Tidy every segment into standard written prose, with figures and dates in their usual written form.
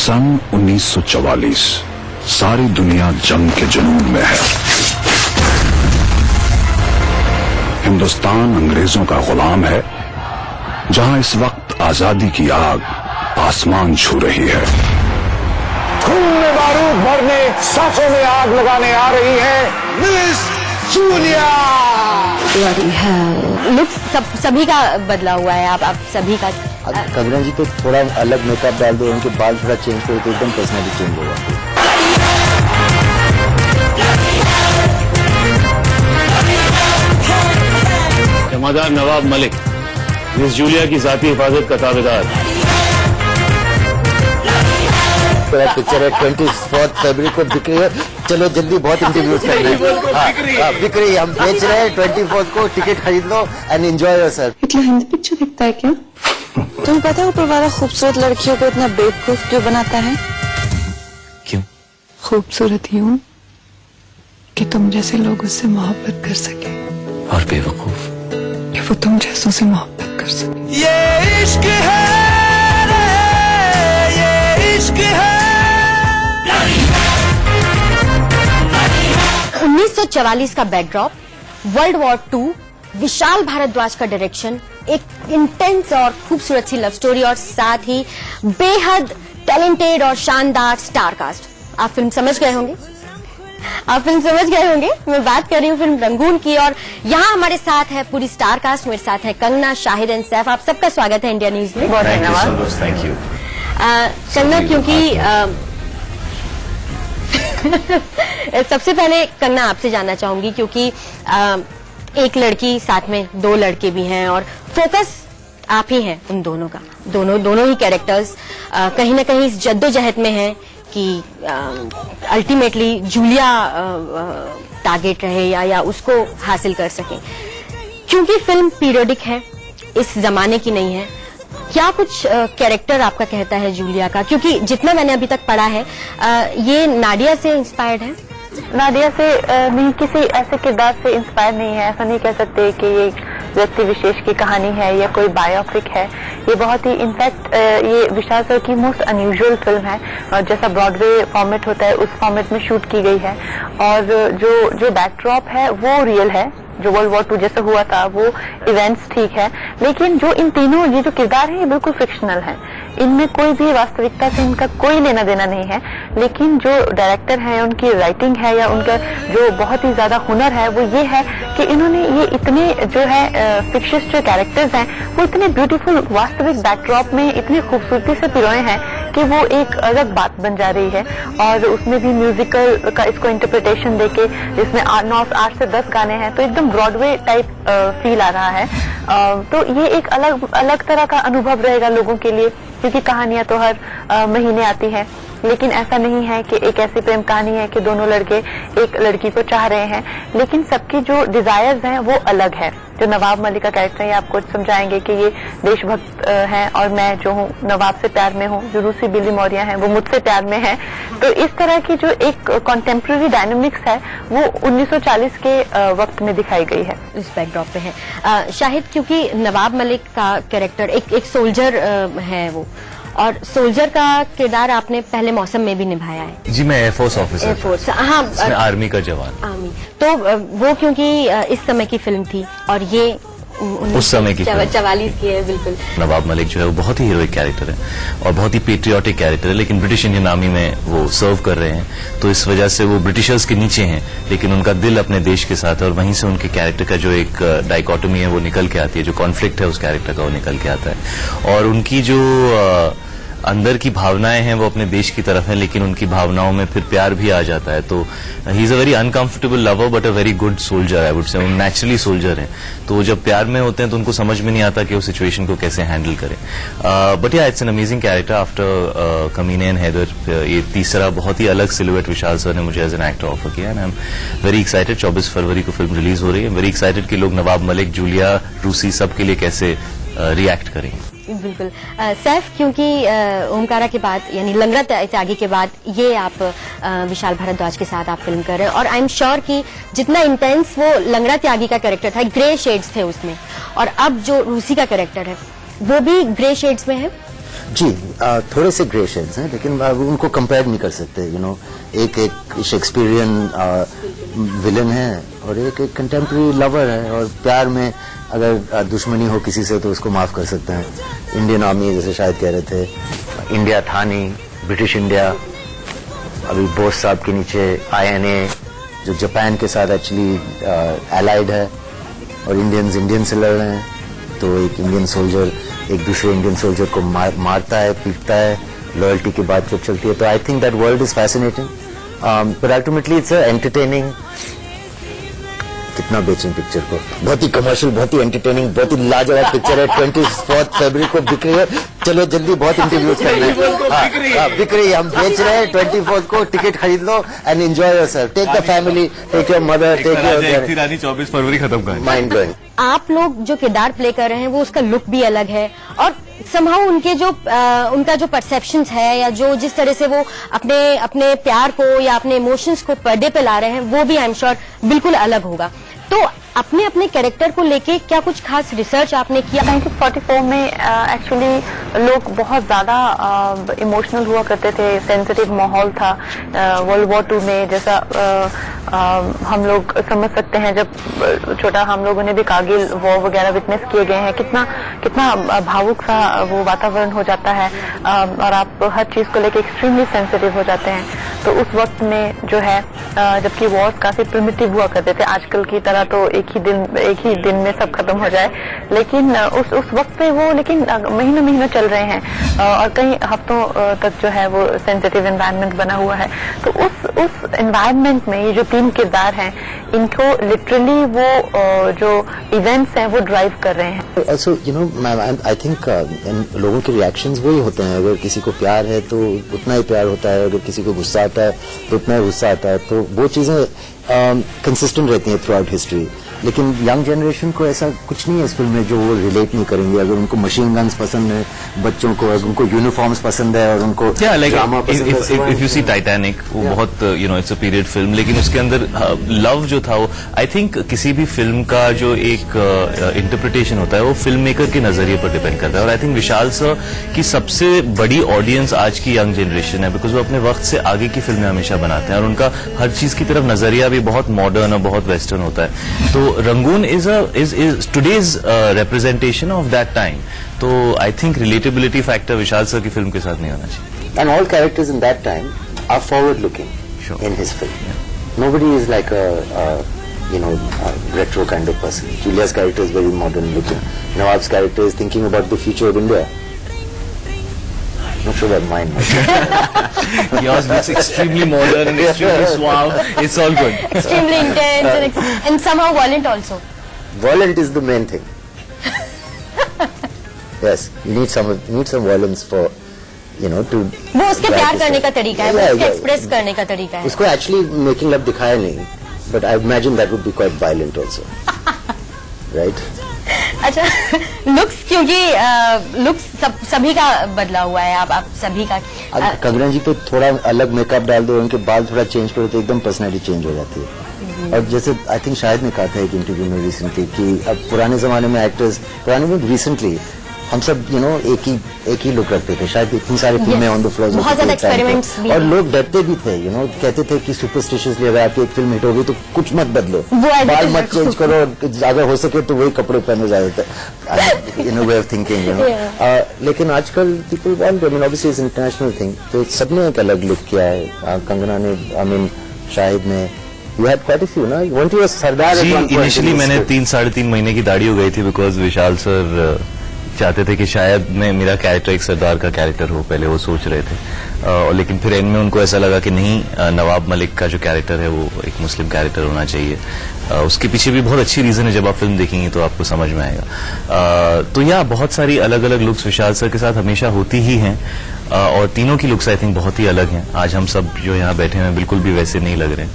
सन 1944 सारी दुनिया जंग के जुनून में है। हिंदुस्तान अंग्रेजों का गुलाम है, जहां इस वक्त आजादी की आग आसमान छू रही है। खून में बारूद भरने, सांसों में आग लगाने आ रही है मिस जूलिया। लुक सभी का बदला हुआ है। आप सभी का कंगना जी तो थोड़ा अलग मेकअप डाल दो, उनके बाल थोड़ा चेंज करो तो एकदम पर्सनैलिटी चेंज होगा। जमादार नवाब मलिक मिस जूलिया की जाती हिफाजत का ताबेदार। पिक्चर है 24 फरवरी को बिक रही है। चलो जल्दी, बहुत इंटरव्यूज कर रहे हैं। बिक रही है, हम बेच रहे हैं 24 को। टिकट खरीद लो एंड एंजॉय योरसेल्फ। इतना हिंदी पिक्चर दिखता है क्या? तुम्हें पता है ऊपर वाला खूबसूरत लड़कियों को इतना बेवकूफ क्यों बनाता है? क्यों? खूबसूरत यूं कि तुम जैसे लोग उससे मोहब्बत कर सके, और बेवकूफ कि वो तुम जैसों से मोहब्बत कर सके। ये इश्क है रे, ये इश्क है। 1944 का backdrop, world war 2, Vishal Bhardwaj का डायरेक्शन, एक इंटेंस और खूबसूरत सी लव स्टोरी और साथ ही बेहद टैलेंटेड और शानदार स्टार कास्ट। आप फिल्म समझ गए होंगे? मैं बात कर रही हूँ फिल्म रंगून की, और यहाँ हमारे साथ है पूरी स्टार कास्ट। मेरे साथ है कंगना, शाहिद एंड सैफ। आप सबका स्वागत है इंडिया न्यूज में। बहुत धन्यवाद। थैंक यू कंगना, क्योंकि सबसे पहले कंगना आपसे जानना चाहूंगी, क्योंकि एक लड़की साथ में 2 लड़के भी हैं और फोकस आप ही हैं उन दोनों का। दोनों ही कैरेक्टर्स कहीं ना कहीं इस जद्दोजहद में हैं कि अल्टीमेटली जूलिया टारगेट रहे या उसको हासिल कर सके। क्योंकि फिल्म पीरियडिक है, इस जमाने की नहीं है, क्या कुछ कैरेक्टर आपका कहता है जूलिया का? क्योंकि जितना मैंने अभी तक पढ़ा है ये नाडिया से इंस्पायर्ड है। नादिया से नहीं, किसी ऐसे किरदार से इंस्पायर नहीं है। ऐसा नहीं कह सकते कि ये व्यक्ति विशेष की कहानी है या कोई बायोपिक है। ये बहुत ही इनफैक्ट ये विशाल सर की मोस्ट अनयूजुअल फिल्म है, और जैसा ब्रॉडवे फॉर्मेट होता है उस फॉर्मेट में शूट की गई है। और जो बैकड्रॉप है वो रियल है, जो वर्ल्ड वॉर 2 जैसा हुआ था वो इवेंट्स ठीक है, लेकिन जो इन तीनों ये जो किरदार है ये बिल्कुल फिक्शनल है। इनमें कोई भी वास्तविकता से इनका कोई लेना देना नहीं है। लेकिन जो डायरेक्टर है, उनकी राइटिंग है या उनका जो बहुत ही ज्यादा हुनर है वो ये है कि इन्होंने ये इतने जो है फिक्शियस जो कैरेक्टर्स हैं वो इतने ब्यूटीफुल वास्तविक बैकड्रॉप में इतनी खूबसूरती से पिरोए हैं कि वो एक अलग बात बन जा रही है। और उसमें भी म्यूजिकल का इसको इंटरप्रिटेशन देके, जिसमें 8 से 10 गाने हैं, तो एकदम ब्रॉडवे टाइप फील आ रहा है। तो ये एक अलग तरह का अनुभव रहेगा लोगों के लिए, क्योंकि कहानियां तो हर महीने आती हैं। लेकिन ऐसा नहीं है कि एक ऐसी प्रेम कहानी है कि दोनों लड़के एक लड़की को चाह रहे हैं, लेकिन सबकी जो डिजायर्स हैं वो अलग है। जो नवाब मलिक का कैरेक्टर है, आपको समझाएंगे कि ये देशभक्त हैं और मैं जो हूँ नवाब से प्यार में हूँ, जो रूसी बिल्ली मौर्या है वो मुझसे प्यार में है। तो इस तरह की जो एक कॉन्टेम्प्रेरी डायनामिक्स है वो 1940 के वक्त में दिखाई गई है, इस बैकड्रॉप पे है। शाहिद, क्योंकि नवाब मलिक का कैरेक्टर एक सोल्जर है वो, और सोल्जर का किरदार आपने पहले मौसम में भी निभाया है। जी, मैं एयरफोर्स ऑफिसर। एयरफोर्स, हाँ, आर्मी का जवान। आर्मी तो वो क्योंकि इस समय की फिल्म थी और ये उस समय की 44 की है। बिल्कुल। नवाब मलिक जो है वो बहुत ही हीरोइक कैरेक्टर है और बहुत ही पेट्रियाटिक कैरेक्टर है, लेकिन ब्रिटिश इंडियन आर्मी में वो सर्व कर रहे हैं, तो इस वजह से वो ब्रिटिशर्स के नीचे हैं, लेकिन उनका दिल अपने देश के साथ है। और वहीं से उनके कैरेक्टर का जो एक डाइकोटोमी है वो निकल के आती है, जो कॉन्फ्लिक्ट है उस कैरेक्टर का वो निकल के आता है। और उनकी जो अंदर की भावनाएं हैं वो अपने देश की तरफ हैं, लेकिन उनकी भावनाओं में फिर प्यार भी आ जाता है। तो he is a very uncomfortable lover but a very good soldier, I would say. वो नेचुरली सोल्जर हैं, तो जब प्यार में होते हैं तो उनको समझ में नहीं आता कि वो सिचुएशन को कैसे हैंडल करें। बट या it's an amazing character. After कमीने एंड हैदर, ये तीसरा बहुत ही अलग सिलुएट विशाल सर ने मुझे एज एन एक्टर ऑफर किया, and I am very excited. 24 फरवरी को फिल्म रिलीज हो रही है। वेरी एक्साइटेड कि लोग नवाब मलिक, जूलिया, रूसी सबके लिए कैसे रिएक्ट करेंगे। बिल्कुल। सैफ, क्योंकि ओमकारा के बाद यानी लंगड़ा त्यागी के बाद ये आप विशाल भारद्वाज के साथ आप फिल्म कर रहे हैं, और आई एम श्योर कि जितना इंटेंस वो लंगड़ा त्यागी का कैरेक्टर था, ग्रे शेड्स थे उसमें, और अब जो रूसी का कैरेक्टर है वो भी ग्रे शेड्स में है। जी थोड़े से ग्रे शेड्स हैं, लेकिन आप उनको कंपेयर नहीं कर सकते। एक शेक्सपियरियन विलन है और एक कंटेम्प्रेरी लवर है, और प्यार में अगर दुश्मनी हो किसी से तो उसको माफ कर सकते हैं। इंडियन आर्मी जैसे शायद कह रहे थे, इंडिया था नहीं, ब्रिटिश इंडिया, अभी बोस साहब के नीचे INA जो जापान के साथ एक्चुअली एलाइड है, और इंडियन से लड़ रहे हैं, तो एक इंडियन सोल्जर एक दूसरे इंडियन सोल्जर को मारता है, पीटता है, लॉयल्टी की बात जब चलती है। तो I think that world is fascinating, but ultimately it's entertaining. कितना बेचें पिक्चर को, बहुत ही कमर्शियल, बहुत ही एंटरटेनिंग, बहुत ही लाजवाब पिक्चर है। 24 फरवरी को बिक रही है। चलो जल्दी, बहुत इंटरव्यूज करना है। बिक रही है, हम बेच रहे हैं 24 को। टिकट खरीद लो and enjoy yourself, take the family, take your mother, take your 24 फरवरी खत्म कर माइंड ब्लोइंग। आप लोग जो किरदार प्ले कर रहे हैं वो उसका लुक भी अलग है, और समहाउ उनके जो उनका जो परसेप्शंस है, या जो जिस तरह से वो अपने प्यार को या अपने इमोशंस को पर्दे पे ला रहे हैं, वो भी आई एम श्योर बिल्कुल अलग होगा। तो अपने कैरेक्टर को लेके क्या कुछ खास रिसर्च आपने किया? 1944 में एक्चुअली लोग बहुत ज्यादा इमोशनल हुआ करते थे, सेंसिटिव माहौल था। वर्ल्ड वॉर 2 में जैसा हम लोग समझ सकते हैं, जब छोटा हम लोगों ने भी कारगिल वॉर वगैरह विटनेस किए गए हैं, कितना भावुक सा वो वातावरण हो जाता है, और आप हर चीज को लेके एक्सट्रीमली सेंसिटिव हो जाते हैं। तो उस वक्त में जो है, जबकि वॉर्स काफी प्रिमिटिव हुआ करते थे, आजकल की तरह तो एक ही दिन में सब खत्म हो जाए, लेकिन उस वक्त पे वो लेकिन महीनों चल रहे हैं, और कई हफ्तों तक जो है वो सेंसिटिव एनवायरनमेंट बना हुआ है। तो उस एनवायरनमेंट में ये जो 3 किरदार हैं, इनको लिटरली वो जो इवेंट्स हैं वो ड्राइव कर रहे हैं। Also, I think लोगों के रिएक्शंस वही होते हैं। अगर किसी को प्यार है तो उतना ही प्यार होता है, अगर किसी को गुस्सा आता है तो उतना ही गुस्सा आता है। तो वो चीजें कंसिस्टेंट रहती हैं थ्रू आउट हिस्ट्री। लेकिन यंग जनरेशन को ऐसा कुछ नहीं है इस फिल्म में जो वो रिलेट नहीं करेंगे। अगर उनको मशीन गन्स पसंद है बच्चों को, अगर उनको यूनिफॉर्म्स पसंद है, और उनको ड्रामा पसंद है। इफ यू सी टाइटैनिक, वो बहुत इट्स अ पीरियड फिल्म, लेकिन उसके अंदर लव जो था वो, आई थिंक किसी भी फिल्म का जो एक इंटरप्रिटेशन होता है वो फिल्म मेकर के नजरिए पर डिपेंड करता है। और आई थिंक विशाल सर की सबसे बड़ी ऑडियंस आज की यंग जनरेशन है, बिकॉज वो अपने वक्त से आगे की फिल्में हमेशा बनाते हैं, और उनका हर चीज की तरफ नजरिया भी बहुत मॉडर्न और बहुत वेस्टर्न होता है। तो Rangoon is today's representation of that time. तो I think relatability factor Vishal sir की फिल्म के साथ नहीं होना चाहिए। And all characters in that time are forward-looking in his film. Nobody is like a retro kind of person. Julia's character is very modern-looking. Nawab's character is thinking about the future of India. Not sure about mine. Yours looks extremely modern and extremely suave. It's all good. Extremely intense and somehow violent also. Violent is the main thing. Yes, you need some violence for to. वो उसके प्यार करने का तरीका है, वो उसके express करने का तरीका है। उसको एक्चुअली मेकिंग लव दिखाया नहीं, but I imagine that would be quite violent also, right? अच्छा, लुक्स, क्योंकि लुक्स सभी का बदला हुआ है, आप सभी का। कंगना जी पे थोड़ा अलग मेकअप डाल दो, उनके बाल थोड़ा चेंज करो तो एकदम पर्सनैलिटी चेंज हो जाती है। और जैसे आई थिंक शायद ने कहा था एक इंटरव्यू में रिसेंटली कि अब पुराने जमाने में एक्टर्स, पुराने में रिसेंटली हम सब एक ही लुक रखते थे। शायद इतनी सारी फिल्में ऑन द फ्लोर, बहुत ज्यादा एक्सपेरिमेंट्स भी, और लोग डरते भी थे, कहते थे कि सुपरस्टिशियसली अगर आपकी एक फिल्म हिट होगी तो कुछ मत बदलो, बाल मत चेंज करो, अगर हो सके तो वही कपड़े पहने ज्यादातर, वे ऑफ थिंकिंग। लेकिन आजकल people want, obviously it's international thing, तो सबने एक अलग लुक किया है। कंगना ने, शाहिद ने, You had quite a few, ना? Weren't you a Sardar? जी, इनिशियली मैंने 3-3.5 महीने की दाढ़ी हो गई थी, बिकॉज विशाल सर चाहते थे कि शायद मेरा कैरेक्टर एक सरदार का कैरेक्टर हो, पहले वो सोच रहे थे, और लेकिन फिर एंड में उनको ऐसा लगा कि नहीं, नवाब मलिक का जो कैरेक्टर है वो एक मुस्लिम कैरेक्टर होना चाहिए। उसके पीछे भी बहुत अच्छी रीजन है, जब आप फिल्म देखेंगे तो आपको समझ में आएगा। तो बहुत सारी अलग अलग लुक्स विशाल सर के साथ हमेशा होती ही हैं, और तीनों की लुक्स आई थिंक बहुत ही अलग हैं। आज हम सब जो यहाँ बैठे हैं बिल्कुल भी वैसे नहीं लग रहे,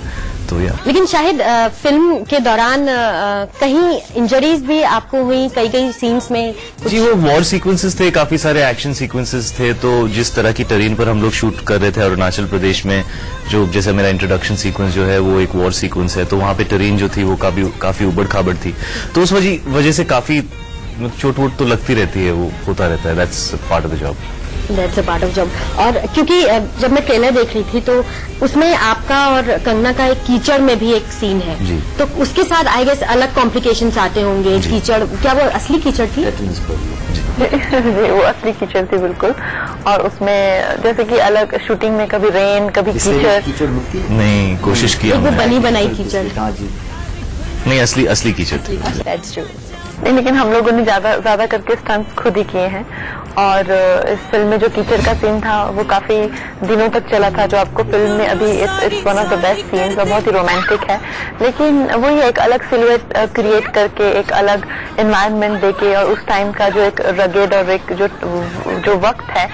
तो लेकिन शायद फिल्म के दौरान कहीं इंजरीज भी आपको हुई, कई सीन्स में? जी, वो वॉर सीक्वेंसेस थे, काफी सारे एक्शन सीक्वेंसेस थे। तो जिस तरह की टेरेन पर हम लोग शूट कर रहे थे अरुणाचल प्रदेश में, जो जैसे मेरा इंट्रोडक्शन सीक्वेंस जो है वो एक वॉर सीक्वेंस है, तो वहां पे टेरेन जो थी वो काफी उबड़ खाबड़ थी, तो उस वजह से काफी चोट वोट तो लगती रहती है, वो होता रहता है, that's part of the job. That's a part of job. और क्योंकि जब मैं ट्रेलर देख रही थी तो उसमें आपका और कंगना का एक कीचड़ में भी एक सीन है, जी। तो उसके साथ आई गेस अलग कॉम्प्लिकेशंस आते होंगे। कीचड़, क्या वो असली कीचड़ थी? जी, वो असली कीचड़ थी बिल्कुल। और उसमें जैसे कि अलग शूटिंग में कभी रेन कभी कीचड़। नहीं, कोशिश किया वो हमने। बनी बनाई कीचड़। नहीं, असली कीचड़ थी। That's true. नहीं, लेकिन हम लोगों ने ज्यादा करके स्टंट्स खुद ही किए हैं। और इस फिल्म में जो कीचड़ का सीन था वो काफी दिनों तक चला था, जो आपको फिल्म में अभी it's one of the best scenes और बहुत ही रोमांटिक है। लेकिन वही एक अलग सिलुएट क्रिएट करके, एक अलग एनवायरनमेंट देके, और उस टाइम का जो एक रगेड और एक जो वक्त है,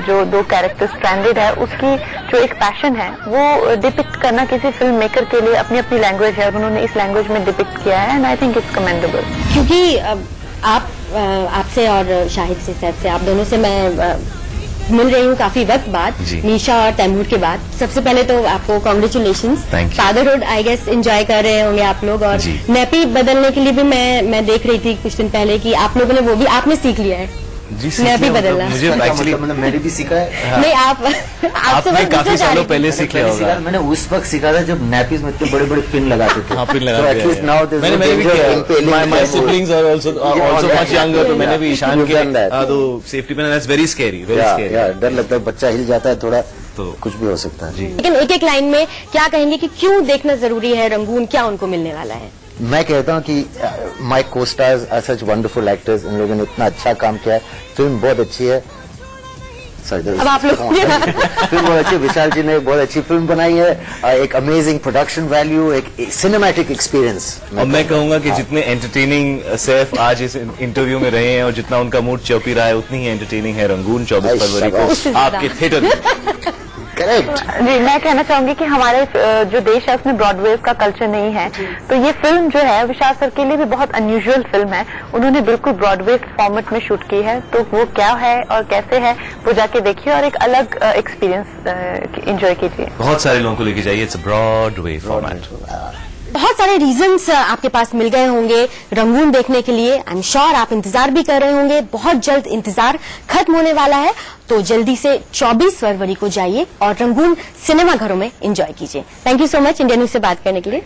जो दो कैरेक्टर स्ट्रैंडेड है, उसकी जो एक पैशन है वो डिपिक्ट करना किसी फिल्म मेकर के लिए अपनी अपनी लैंग्वेज है, और उन्होंने इस लैंग्वेज में डिपिक्ट किया है, and I think it's commendable. क्योंकि आपसे और शाहिद से, सैफ से, आप दोनों से मैं मिल रही हूँ काफी वक्त बाद, निशा और तैमूर के बाद। सबसे पहले तो आपको congratulations. Fatherhood I guess enjoy कर रहे होंगे आप लोग, और नैपी बदलने के लिए भी मैं देख रही थी कुछ दिन पहले कि आप लोगों ने वो भी आपने सीख लिया है नैपी बदलना। मुझे एक्चुअली मैंने भी सीखा है। हाँ। नहीं, आपने काफी सालों पहले सीख लिया होगा। मैंने उस वक्त सीखा था जब नैपीज में इतने बड़े बड़े पिन लगाते थे। हाँ, पिन लगाते थे। एटलीस्ट नाउ मैंने भी किया। My siblings are also much younger, तो मैंने भी ईशान के तो safety pin, that's very scary, डर लगता है, बच्चा हिल जाता है थोड़ा तो कुछ भी हो सकता है। लेकिन एक एक लाइन में क्या कहेंगे कि क्यों देखना जरूरी है रंगून, क्या उनको मिलने वाला है? मैं कहता हूँ कि my co-stars are such wonderful actors, इन लोगों ने इतना अच्छा काम किया है, फिल्म बहुत अच्छी है। अब आप लोग फिल्म बहुत अच्छी, विशाल जी ने बहुत अच्छी फिल्म बनाई है, एक अमेजिंग प्रोडक्शन वैल्यू, एक सिनेमैटिक एक्सपीरियंस। और मैं कहूंगा कि जितने एंटरटेनिंग सैफ आज इस इंटरव्यू में रहे हैं और जितना उनका मूड चौपी रहा है, उतनी ही एंटरटेनिंग है रंगून 24 फरवरी को आपके थिएटर में। करेक्ट। जी, मैं कहना चाहूंगी कि हमारे जो देश है उसमें ब्रॉडवे का कल्चर नहीं है, तो ये फिल्म जो है विशाल सर के लिए भी बहुत अनयूजुअल फिल्म है। उन्होंने बिल्कुल ब्रॉडवे फॉर्मेट में शूट की है, तो वो क्या है और कैसे है वो जाके देखिए और एक अलग एक्सपीरियंस एंजॉय कीजिए। बहुत सारे लोगों को लेके जाइए, इट्स ब्रॉडवे फॉर्मेट। बहुत सारे रीजंस आपके पास मिल गए होंगे रंगून देखने के लिए। आई एम श्योर आप इंतजार भी कर रहे होंगे। बहुत जल्द इंतजार खत्म होने वाला है, तो जल्दी से 24 फरवरी को जाइए और रंगून सिनेमा घरों में एंजॉय कीजिए। Thank you so much India news से बात करने के लिए।